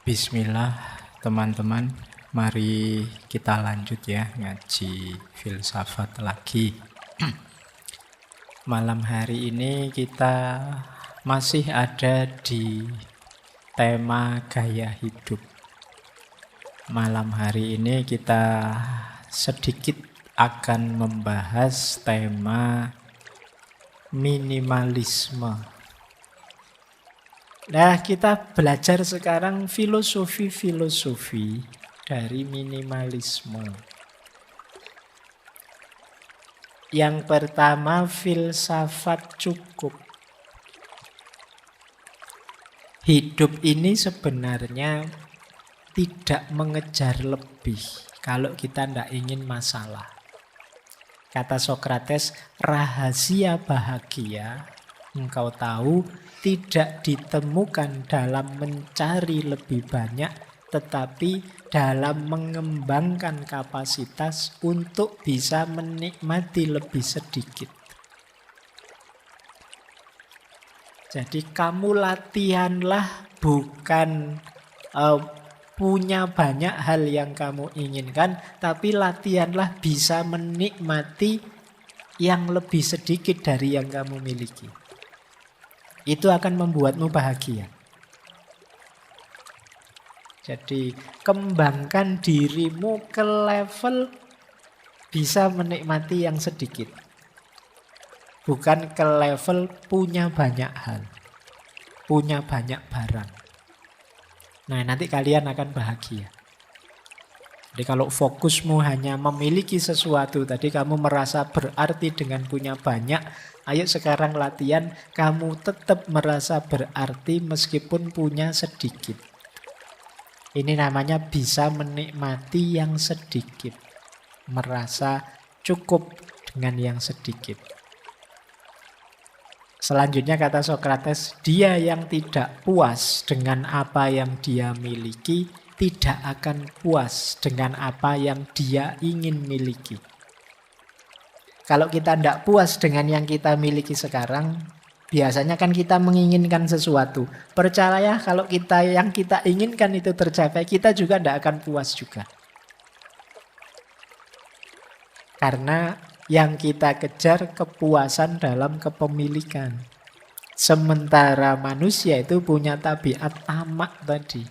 Bismillah teman-teman, mari kita lanjut ya ngaji filsafat lagi. Malam hari ini kita masih ada di tema gaya hidup. Malam hari ini kita sedikit akan membahas tema minimalisme. Nah, kita belajar sekarang filosofi dari minimalisme. Yang pertama, filsafat cukup. Hidup ini sebenarnya tidak mengejar lebih kalau kita tidak ingin masalah. Kata Sokrates, rahasia bahagia, engkau tahu, tidak ditemukan dalam mencari lebih banyak, tetapi dalam mengembangkan kapasitas untuk bisa menikmati lebih sedikit. Jadi kamu latihanlah bukan punya banyak hal yang kamu inginkan, tapi latihanlah bisa menikmati yang lebih sedikit dari yang kamu miliki. Itu akan membuatmu bahagia. Jadi kembangkan dirimu ke level bisa menikmati yang sedikit. Bukan ke level punya banyak hal. Punya banyak barang. Nah, nanti kalian akan bahagia. Jadi kalau fokusmu hanya memiliki sesuatu, tadi kamu merasa berarti dengan punya banyak, ayo sekarang latihan, kamu tetap merasa berarti meskipun punya sedikit. Ini namanya bisa menikmati yang sedikit. Merasa cukup dengan yang sedikit. Selanjutnya kata Sokrates, dia yang tidak puas dengan apa yang dia miliki, tidak akan puas dengan apa yang dia ingin miliki. Kalau kita tidak puas dengan yang kita miliki sekarang, biasanya kan kita menginginkan sesuatu. Percayalah kalau yang kita inginkan itu tercapai, kita juga tidak akan puas juga. Karena yang kita kejar kepuasan dalam kepemilikan. Sementara manusia itu punya tabiat tamak tadi.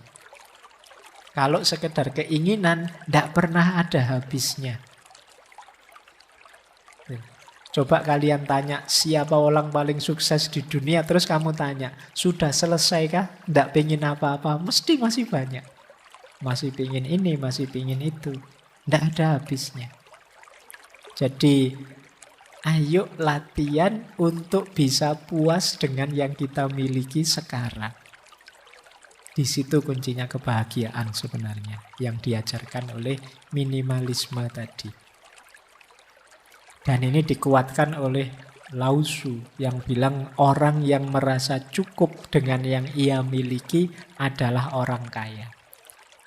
Kalau sekedar keinginan, tidak pernah ada habisnya. Coba kalian tanya, siapa orang paling sukses di dunia? Terus kamu tanya, sudah selesai kah? Tidak pengen apa-apa? Mesti masih banyak. Masih pengen ini, masih pengen itu. Tidak ada habisnya. Jadi, ayo latihan untuk bisa puas dengan yang kita miliki sekarang. Di situ kuncinya kebahagiaan sebenarnya yang diajarkan oleh minimalisme tadi. Dan ini dikuatkan oleh Lao Tzu yang bilang orang yang merasa cukup dengan yang ia miliki adalah orang kaya.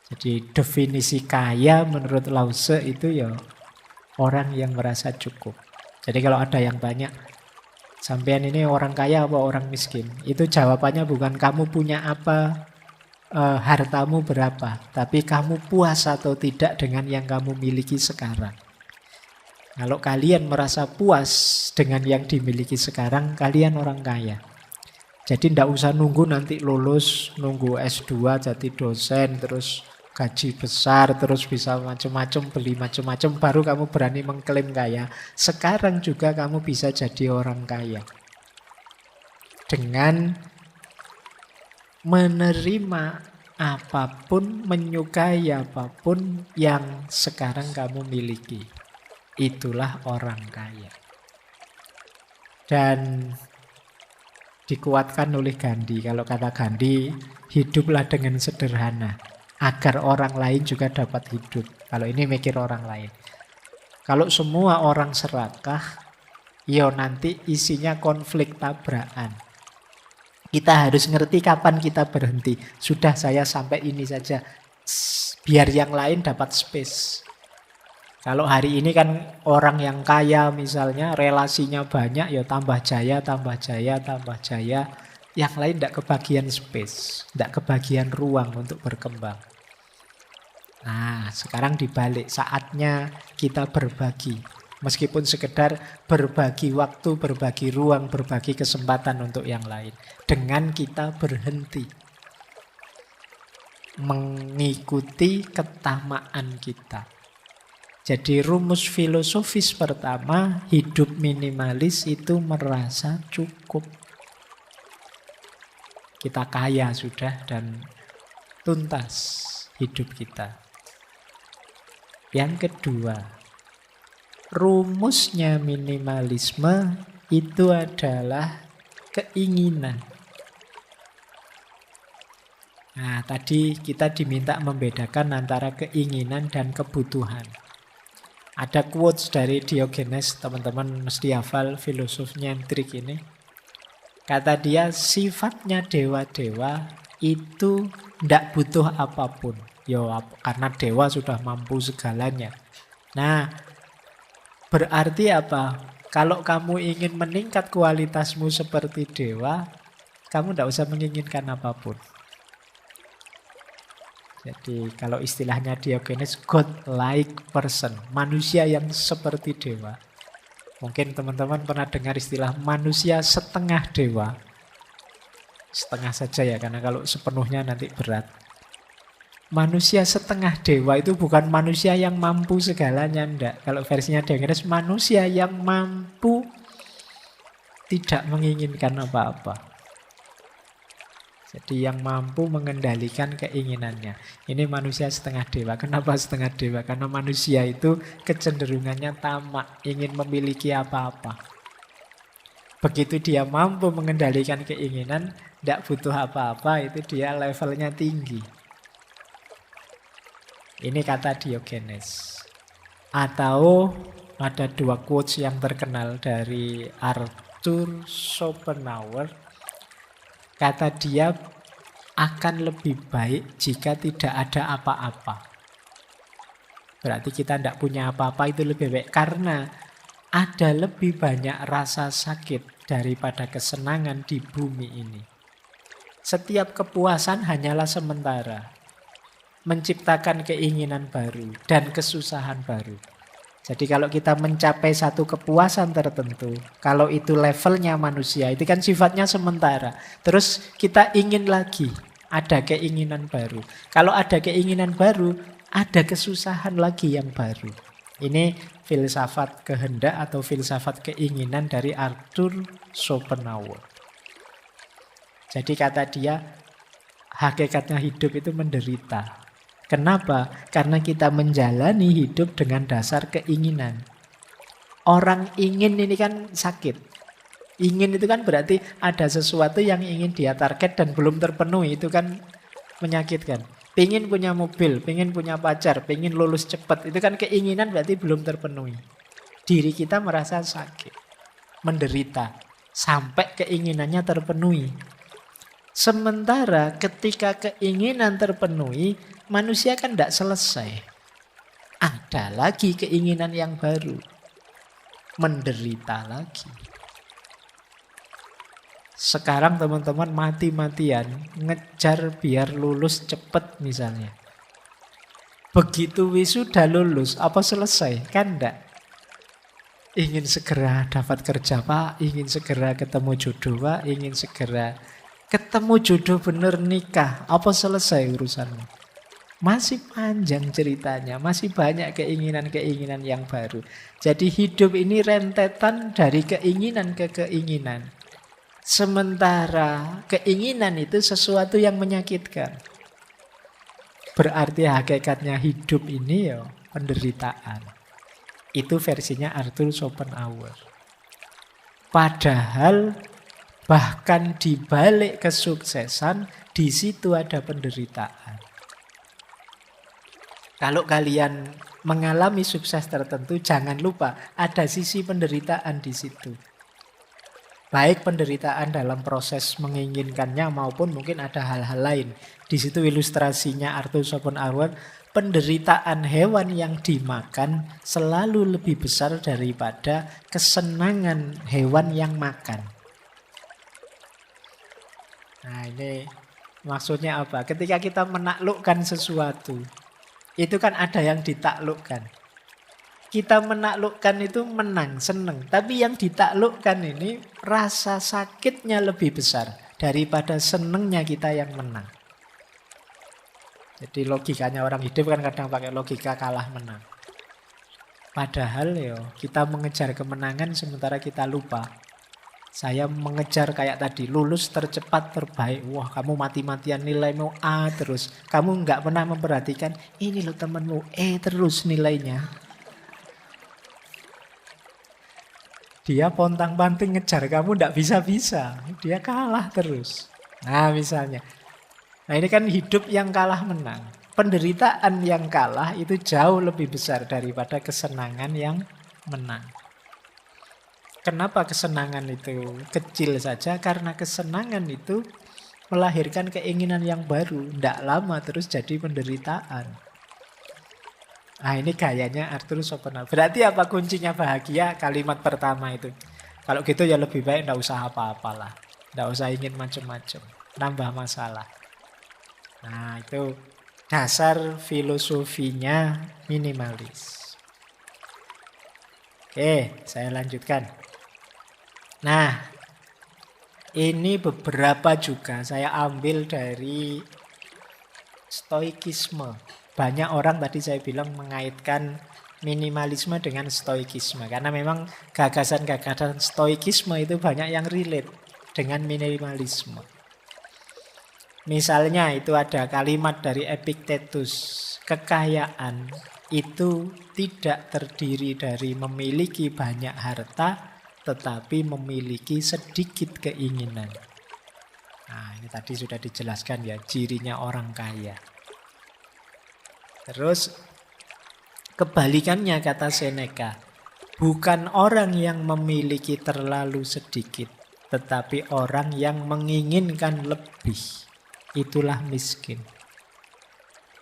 Jadi definisi kaya menurut Lao Tzu itu ya orang yang merasa cukup. Jadi kalau ada yang banyak, sampean ini orang kaya apa orang miskin? Itu jawabannya bukan kamu punya apa, hartamu berapa, tapi kamu puas atau tidak dengan yang kamu miliki sekarang. Kalau kalian merasa puas dengan yang dimiliki sekarang, kalian orang kaya. Jadi tidak usah nunggu nanti lulus, nunggu S2 jadi dosen, terus gaji besar, terus bisa macam-macam, beli macam-macam, baru kamu berani mengklaim kaya. Sekarang juga kamu bisa jadi orang kaya. Dengan menerima apapun, menyukai apapun yang sekarang kamu miliki. Itulah orang kaya. Dan dikuatkan oleh Gandhi. Kalau kata Gandhi, hiduplah dengan sederhana agar orang lain juga dapat hidup. Kalau ini mikir orang lain. Kalau semua orang serakah, ya nanti isinya konflik tabrakan. Kita harus ngerti kapan kita berhenti. Sudah, saya sampai ini saja. Biar yang lain dapat space. Kalau hari ini kan orang yang kaya misalnya relasinya banyak, ya tambah jaya, tambah jaya, tambah jaya. Yang lain tidak kebagian space, tidak kebagian ruang untuk berkembang. Nah, sekarang dibalik, saatnya kita berbagi. Meskipun sekedar berbagi waktu, berbagi ruang, berbagi kesempatan untuk yang lain. Dengan kita berhenti mengikuti ketamaan kita. Jadi rumus filosofis pertama, hidup minimalis itu merasa cukup. Kita kaya sudah dan tuntas hidup kita. Yang kedua, rumusnya minimalisme itu adalah keinginan. Nah, tadi kita diminta membedakan antara keinginan dan kebutuhan. Ada quotes dari Diogenes, teman-teman mesti hafal filosof nyentrik ini. Kata dia, sifatnya dewa-dewa itu tidak butuh apapun. Karena dewa sudah mampu segalanya. Nah, berarti apa? Kalau kamu ingin meningkat kualitasmu seperti dewa, kamu tidak usah menginginkan apapun. Jadi kalau istilahnya Diogenes, God-like person, manusia yang seperti dewa. Mungkin teman-teman pernah dengar istilah manusia setengah dewa. Setengah saja ya, karena kalau sepenuhnya nanti berat. Manusia setengah dewa itu bukan manusia yang mampu segalanya, enggak. Kalau versinya Diogenes, manusia yang mampu tidak menginginkan apa-apa. Jadi yang mampu mengendalikan keinginannya. Ini manusia setengah dewa. Kenapa setengah dewa? Karena manusia itu kecenderungannya tamak, ingin memiliki apa-apa. Begitu dia mampu mengendalikan keinginan, tidak butuh apa-apa, itu dia levelnya tinggi. Ini kata Diogenes. Atau ada dua quotes yang terkenal dari Arthur Schopenhauer. Kata dia, akan lebih baik jika tidak ada apa-apa. Berarti kita tidak punya apa-apa itu lebih baik. Karena ada lebih banyak rasa sakit daripada kesenangan di bumi ini. Setiap kepuasan hanyalah sementara. Menciptakan keinginan baru dan kesusahan baru. Jadi kalau kita mencapai satu kepuasan tertentu, kalau itu levelnya manusia, itu kan sifatnya sementara. Terus kita ingin lagi, ada keinginan baru. Kalau ada keinginan baru, ada kesusahan lagi yang baru. Ini filsafat kehendak atau filsafat keinginan dari Arthur Schopenhauer. Jadi kata dia, hakikatnya hidup itu menderita. Kenapa? Karena kita menjalani hidup dengan dasar keinginan. Orang ingin ini kan sakit. Ingin itu kan berarti ada sesuatu yang ingin dia target dan belum terpenuhi. Itu kan menyakitkan. Pengen punya mobil, pengen punya pacar, pengen lulus cepat. Itu kan keinginan berarti belum terpenuhi. Diri kita merasa sakit, menderita, sampai keinginannya terpenuhi. Sementara ketika keinginan terpenuhi, manusia kan tidak selesai. Ada lagi keinginan yang baru. Menderita lagi. Sekarang teman-teman mati-matian ngejar biar lulus cepat misalnya. Begitu wisuda lulus, apa selesai? Kan enggak. Ingin segera dapat kerja Pak, ingin segera ketemu jodoh Pak, ingin segera ketemu jodoh bener nikah. Apa selesai urusanmu? Masih panjang ceritanya, masih banyak keinginan-keinginan yang baru. Jadi hidup ini rentetan dari keinginan ke keinginan. Sementara keinginan itu sesuatu yang menyakitkan. Berarti hakikatnya hidup ini ya penderitaan. Itu versinya Arthur Schopenhauer. Padahal bahkan di balik kesuksesan, di situ ada penderitaan. Kalau kalian mengalami sukses tertentu, jangan lupa ada sisi penderitaan di situ. Baik penderitaan dalam proses menginginkannya maupun mungkin ada hal-hal lain. Di situ ilustrasinya Arthur Schopenhauer, penderitaan hewan yang dimakan selalu lebih besar daripada kesenangan hewan yang makan. Nah ini maksudnya apa? Ketika kita menaklukkan sesuatu, itu kan ada yang ditaklukkan. Kita menaklukkan itu menang, seneng. Tapi yang ditaklukkan ini rasa sakitnya lebih besar daripada senengnya kita yang menang. Jadi logikanya orang hidup kan kadang pakai logika kalah menang. Padahal ya kita mengejar kemenangan sementara kita lupa. Saya mengejar kayak tadi, lulus tercepat terbaik. Wah kamu mati-matian nilaimu A terus. Kamu nggak pernah memperhatikan, ini loh temenmu E terus nilainya. Dia pontang-panting ngejar kamu nggak bisa-bisa. Dia kalah terus. Nah misalnya. Nah ini kan hidup yang kalah menang. Penderitaan yang kalah itu jauh lebih besar daripada kesenangan yang menang. Kenapa kesenangan itu kecil saja? Karena kesenangan itu melahirkan keinginan yang baru. Tidak lama terus jadi penderitaan. Nah ini gayanya Arthur Schopenhauer. Berarti apa kuncinya bahagia? Kalimat pertama itu. Kalau gitu ya lebih baik tidak usah apa-apalah. Tidak usah ingin macam-macam. Nambah masalah. Nah itu dasar filosofinya minimalis. Oke, saya lanjutkan. Nah, ini beberapa juga saya ambil dari stoikisme. Banyak orang tadi saya bilang mengaitkan minimalisme dengan stoikisme. Karena memang gagasan-gagasan stoikisme itu banyak yang relate dengan minimalisme. Misalnya itu ada kalimat dari Epictetus. Kekayaan itu tidak terdiri dari memiliki banyak harta, tetapi memiliki sedikit keinginan. Nah ini tadi sudah dijelaskan ya, cirinya orang kaya. Terus kebalikannya kata Seneca, bukan orang yang memiliki terlalu sedikit, tetapi orang yang menginginkan lebih. Itulah miskin.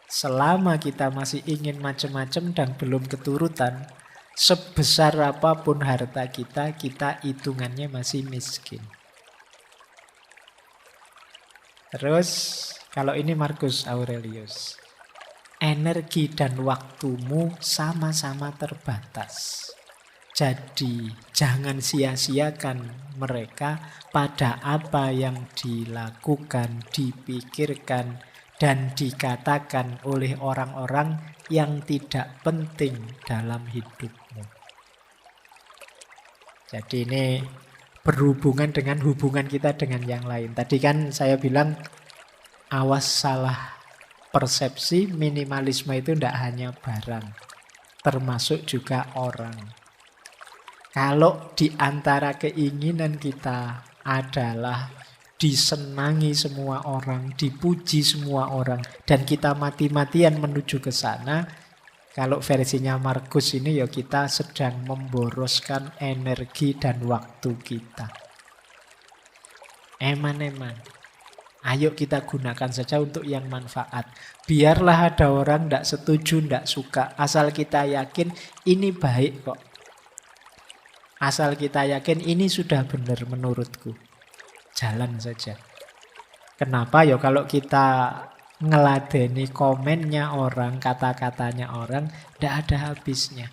Selama kita masih ingin macam-macam dan belum keturutan, sebesar apapun harta kita, kita hitungannya masih miskin. Terus kalau ini Marcus Aurelius, energi dan waktumu sama-sama terbatas. Jadi jangan sia-siakan mereka pada apa yang dilakukan, dipikirkan, dan dikatakan oleh orang-orang yang tidak penting dalam hidupmu. Jadi ini berhubungan dengan hubungan kita dengan yang lain. Tadi kan saya bilang awas salah persepsi, minimalisme itu tidak hanya barang, termasuk juga orang. Kalau di antara keinginan kita adalah disenangi semua orang, dipuji semua orang, dan kita mati-matian menuju ke sana, kalau versinya Marcus ini ya kita sedang memboroskan energi dan waktu kita. Eman-eman. Ayo kita gunakan saja untuk yang manfaat. Biarlah ada orang tidak setuju, tidak suka. Asal kita yakin ini baik kok. Asal kita yakin ini sudah benar menurutku. Jalan saja. Kenapa? Ya kalau kita ngeladeni komennya orang, kata-katanya orang, tidak ada habisnya.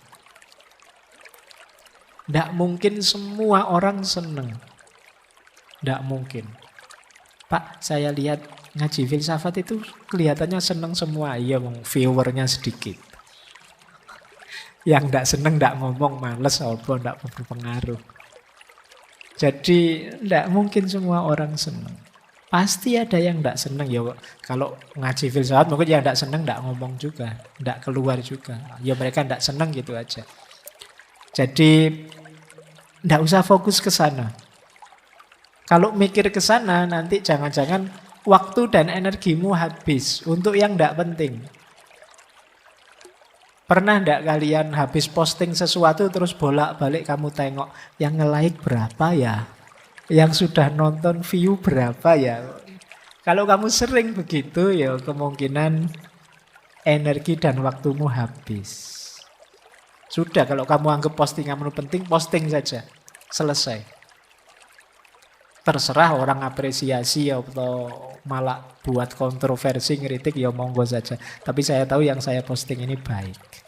Tidak mungkin semua orang seneng. Tidak mungkin. Pak, saya lihat ngaji filsafat itu kelihatannya seneng semua. Iya, viewernya sedikit. Yang tidak seneng tidak ngomong, males, apa, tidak berpengaruh. Jadi tidak mungkin semua orang seneng. Pasti ada yang tidak seneng. Ya, kalau ngaji filsafat mungkin yang tidak seneng tidak ngomong juga, tidak keluar juga. Ya mereka tidak seneng gitu aja. Jadi tidak usah fokus ke sana. Kalau mikir ke sana nanti jangan-jangan waktu dan energimu habis untuk yang tidak penting. Pernah enggak kalian habis posting sesuatu terus bolak-balik kamu tengok yang nge-like berapa ya? Yang sudah nonton view berapa ya? Kalau kamu sering begitu ya kemungkinan energi dan waktumu habis. Sudah kalau kamu anggap postinganmu penting, posting saja. Selesai. Terserah orang apresiasi atau malah buat kontroversi, ngeritik, ya monggo saja. Tapi saya tahu yang saya posting ini baik.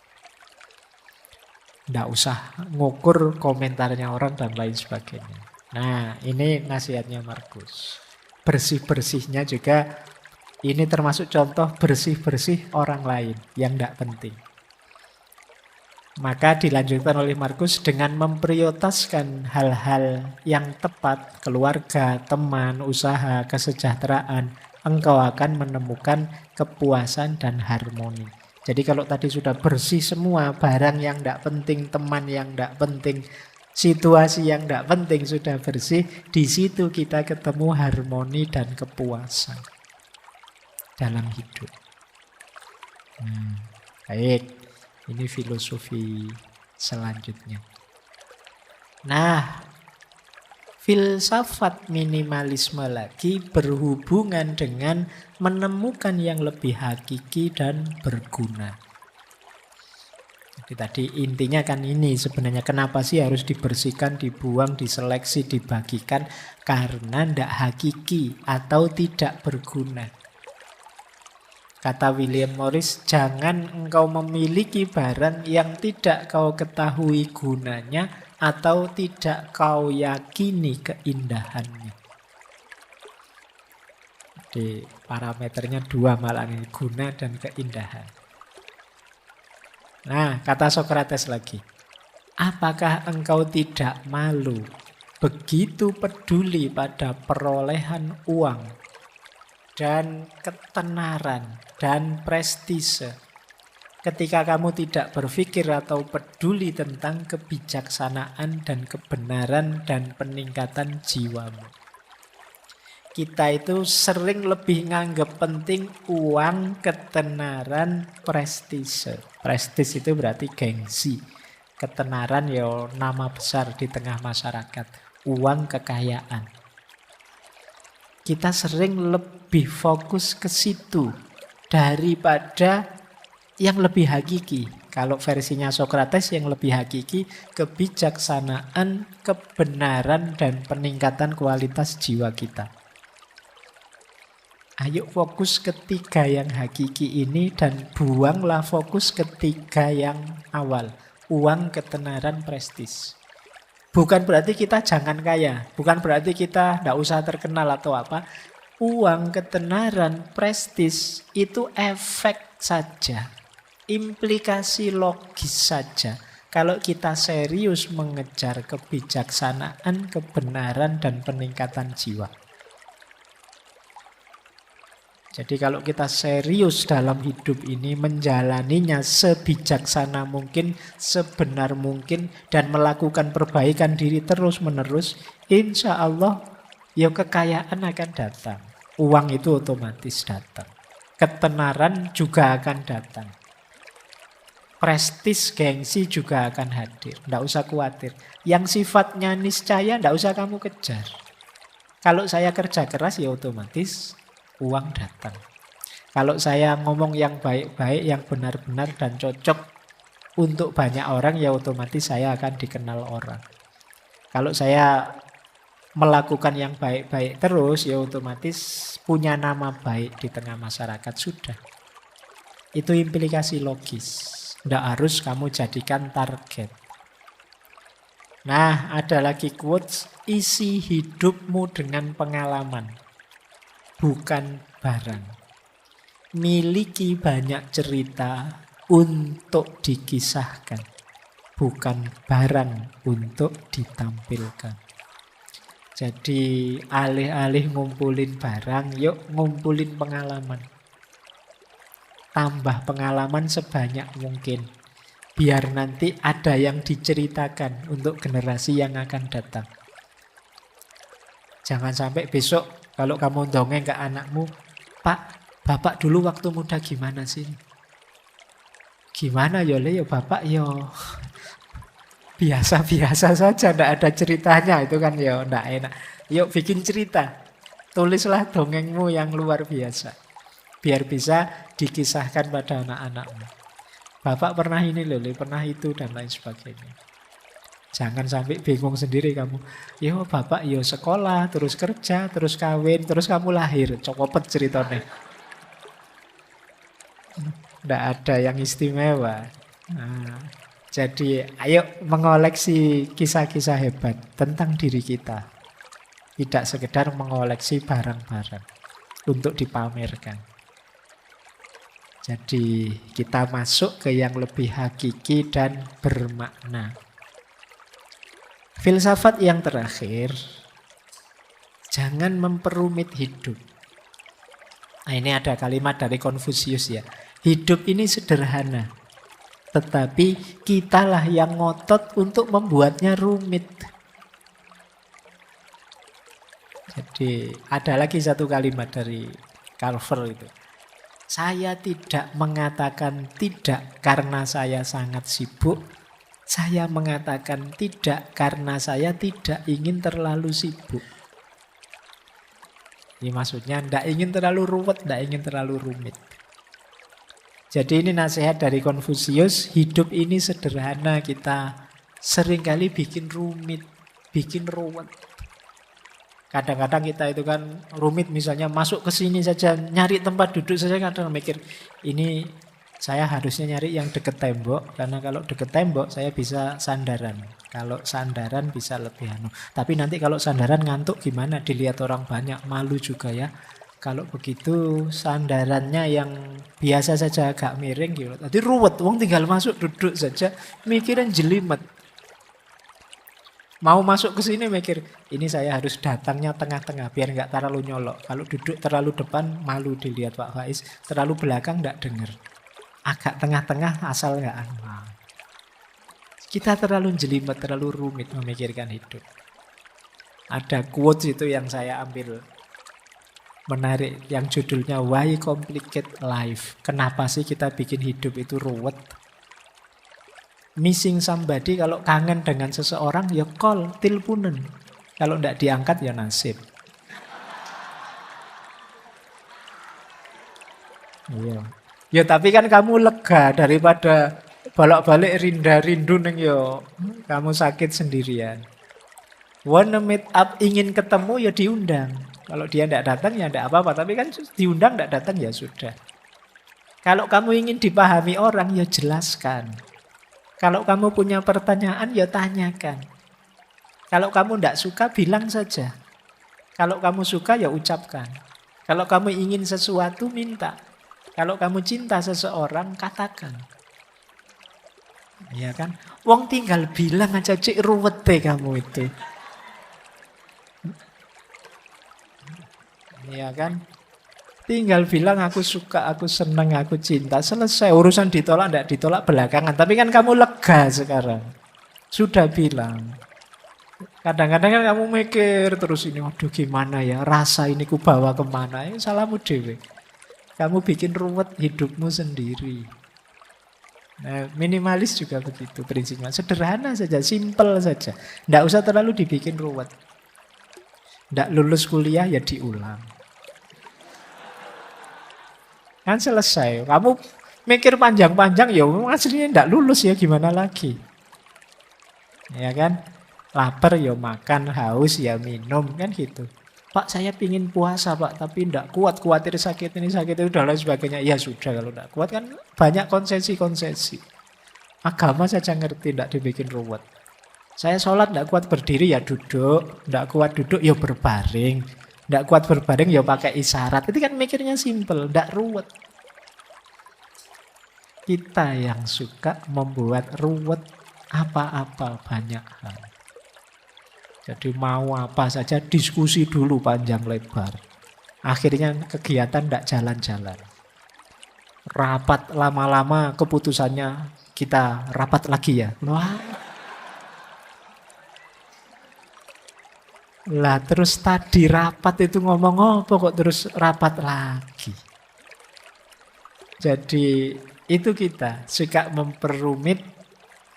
Nggak usah ngukur komentarnya orang dan lain sebagainya. Nah, ini nasihatnya Markus. Bersih-bersihnya juga, ini termasuk contoh bersih-bersih orang lain yang tidak penting. Maka dilanjutkan oleh Markus dengan memprioritaskan hal-hal yang tepat, keluarga, teman, usaha, kesejahteraan, engkau akan menemukan kepuasan dan harmoni. Jadi kalau tadi sudah bersih semua, barang yang tidak penting, teman yang tidak penting, situasi yang tidak penting sudah bersih, di situ kita ketemu harmoni dan kepuasan dalam hidup. Baik. Ini filosofi selanjutnya. Nah, filsafat minimalisme lagi berhubungan dengan menemukan yang lebih hakiki dan berguna. Jadi tadi intinya kan ini sebenarnya, kenapa sih harus dibersihkan, dibuang, diseleksi, dibagikan? Karena tidak hakiki atau tidak berguna. Kata William Morris, jangan engkau memiliki barang yang tidak kau ketahui gunanya atau tidak kau yakini keindahannya. Jadi parameternya dua malah ini, guna dan keindahan. Nah, kata Sokrates lagi, apakah engkau tidak malu begitu peduli pada perolehan uang dan ketenaran dan prestise ketika kamu tidak berpikir atau peduli tentang kebijaksanaan dan kebenaran dan peningkatan jiwamu? Kita itu sering lebih nganggap penting uang, ketenaran, prestise. Prestis itu berarti gengsi. Ketenaran ya nama besar di tengah masyarakat. Uang, kekayaan. Kita sering lebih fokus ke situ daripada yang lebih hakiki. Kalau versinya Sokrates yang lebih hakiki, kebijaksanaan, kebenaran, dan peningkatan kualitas jiwa kita. Ayo fokus ketiga yang hakiki ini dan buanglah fokus ketiga yang awal. Uang, ketenaran, prestis. Bukan berarti kita jangan kaya, bukan berarti kita tidak usah terkenal atau apa. Uang, ketenaran, prestis itu efek saja, implikasi logis saja. Kalau kita serius mengejar kebijaksanaan, kebenaran, dan peningkatan jiwa. Jadi kalau kita serius dalam hidup ini, menjalaninya sebijaksana mungkin, sebenar mungkin, dan melakukan perbaikan diri terus-menerus, insya Allah ya kekayaan akan datang. Uang itu otomatis datang. Ketenaran juga akan datang. Prestis, gengsi juga akan hadir. Tidak usah khawatir. Yang sifatnya niscaya tidak usah kamu kejar. Kalau saya kerja keras ya otomatis uang datang. Kalau saya ngomong yang baik-baik, yang benar-benar dan cocok untuk banyak orang, ya otomatis saya akan dikenal orang. Kalau saya melakukan yang baik-baik terus, ya otomatis punya nama baik di tengah masyarakat sudah. Itu implikasi logis. Tidak harus kamu jadikan target. Nah, ada lagi quotes, isi hidupmu dengan pengalaman, bukan barang. Miliki banyak cerita untuk dikisahkan, bukan barang untuk ditampilkan. Jadi alih-alih ngumpulin barang, yuk ngumpulin pengalaman. Tambah pengalaman sebanyak mungkin. Biar nanti ada yang diceritakan untuk generasi yang akan datang. Jangan sampai besok kalau kamu dongeng ke anakmu, Pak, Bapak dulu waktu muda gimana sih? Gimana ya Le? Ya Bapak ya biasa-biasa saja, tidak ada ceritanya, itu kan ya tidak enak. Yuk bikin cerita, tulislah dongengmu yang luar biasa, biar bisa dikisahkan pada anak-anakmu. Bapak pernah ini loh, pernah itu dan lain sebagainya. Jangan sampai bingung sendiri kamu. Yo bapak yo sekolah, terus kerja, terus kawin, terus kamu lahir. Cokopet ceritanya. Nggak ada yang istimewa. Nah, jadi ayo mengoleksi kisah-kisah hebat tentang diri kita. Tidak sekedar mengoleksi barang-barang untuk dipamerkan. Jadi kita masuk ke yang lebih hakiki dan bermakna. Filsafat yang terakhir, jangan memperumit hidup. Nah, ini ada kalimat dari Konfusius ya. Hidup ini sederhana, tetapi kitalah yang ngotot untuk membuatnya rumit. Jadi ada lagi satu kalimat dari Carver itu. Saya tidak mengatakan tidak karena saya sangat sibuk. Saya mengatakan tidak karena saya tidak ingin terlalu sibuk. Ini maksudnya tidak ingin terlalu ruwet, tidak ingin terlalu rumit. Jadi ini nasihat dari Konfusius, hidup ini sederhana, kita seringkali bikin rumit, bikin ruwet. Kadang-kadang kita itu kan rumit, misalnya masuk ke sini saja, nyari tempat duduk saja kadang mikir, ini saya harusnya nyari yang deket tembok, karena kalau deket tembok saya bisa sandaran. Kalau sandaran bisa lebih anu. Tapi nanti kalau sandaran ngantuk gimana? Dilihat orang banyak, malu juga ya. Kalau begitu sandarannya yang biasa saja agak miring gitu. Tadi ruwet, wong tinggal masuk duduk saja, mikirin jelimet. Mau masuk ke sini mikir, ini saya harus datangnya tengah-tengah biar nggak terlalu nyolok. Kalau duduk terlalu depan malu dilihat Pak Faiz, terlalu belakang nggak dengar. Agak tengah-tengah asal nggak anu. Kita terlalu jelimet, terlalu rumit memikirkan hidup. Ada quotes itu yang saya ambil menarik, yang judulnya Why Complicate Life? Kenapa sih kita bikin hidup itu ruwet? Missing somebody, kalau kangen dengan seseorang ya call, teleponen. Kalau tidak diangkat ya nasib. Iya. Ya tapi kan kamu lega daripada bolak-balik rindu neng yo. Kamu sakit sendirian. Wanna meet up, ingin ketemu ya diundang. Kalau dia tidak datang ya tidak apa-apa. Tapi kan diundang tidak datang ya sudah. Kalau kamu ingin dipahami orang ya jelaskan. Kalau kamu punya pertanyaan ya tanyakan. Kalau kamu tidak suka bilang saja. Kalau kamu suka ya ucapkan. Kalau kamu ingin sesuatu minta. Kalau kamu cinta seseorang katakan. Ya kan? Wong tinggal bilang aja cik ruwet deh kamu itu. Ya kan? Tinggal bilang aku suka, aku senang, aku cinta. Selesai. Urusan ditolak, tidak ditolak belakangan. Tapi kan kamu lega sekarang. Sudah bilang. Kadang-kadang kan kamu mikir terus ini. Waduh gimana ya. Rasa ini ku bawa kemana. Ya salahmu dewe. Kamu bikin ruwet hidupmu sendiri. Nah, minimalis juga begitu prinsipnya. Sederhana saja, simple saja. Tidak usah terlalu dibikin ruwet. Tidak lulus kuliah ya diulang. Kan selesai. Kamu mikir panjang-panjang ya aslinya tidak lulus ya gimana lagi. Ya kan? Lapar ya makan, haus ya minum kan gitu. Pak saya pingin puasa Pak tapi tidak kuat, khawatir sakit ini sakit itu dan lain sebagainya. Ya sudah kalau tidak kuat kan banyak konsesi-konsesi. Agama saja ngerti tidak dibikin ruwet. Saya sholat tidak kuat berdiri ya duduk, tidak kuat duduk ya berbaring. Tidak kuat berbaring ya pakai isyarat. Itu kan mikirnya simple, tidak ruwet. Kita yang suka membuat ruwet apa-apa banyak hal. Jadi mau apa saja diskusi dulu panjang lebar. Akhirnya kegiatan tidak jalan-jalan. Rapat lama-lama keputusannya kita rapat lagi ya. Lah terus tadi rapat itu ngomong apa kok terus rapat lagi. Jadi itu kita suka memperumit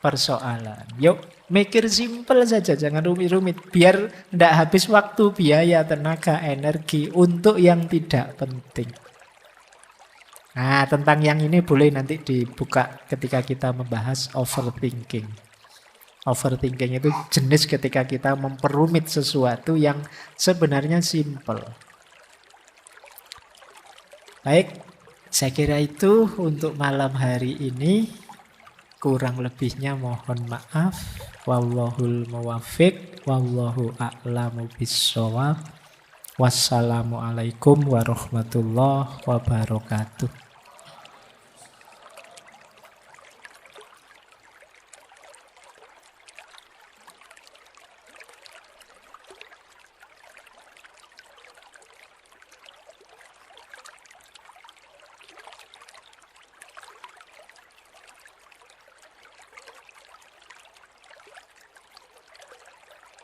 persoalan. Yuk mikir simpel saja, jangan rumit-rumit. Biar tidak habis waktu, biaya, tenaga, energi untuk yang tidak penting. Nah tentang yang ini boleh nanti dibuka ketika kita membahas overthinking. Overthinking itu jenis ketika kita memperumit sesuatu yang sebenarnya simple. Baik, saya kira itu untuk malam hari ini. Kurang lebihnya mohon maaf. Wallahul muwaffiq, wallahu a'lamu bissawab. Wassalamualaikum warahmatullahi wabarakatuh.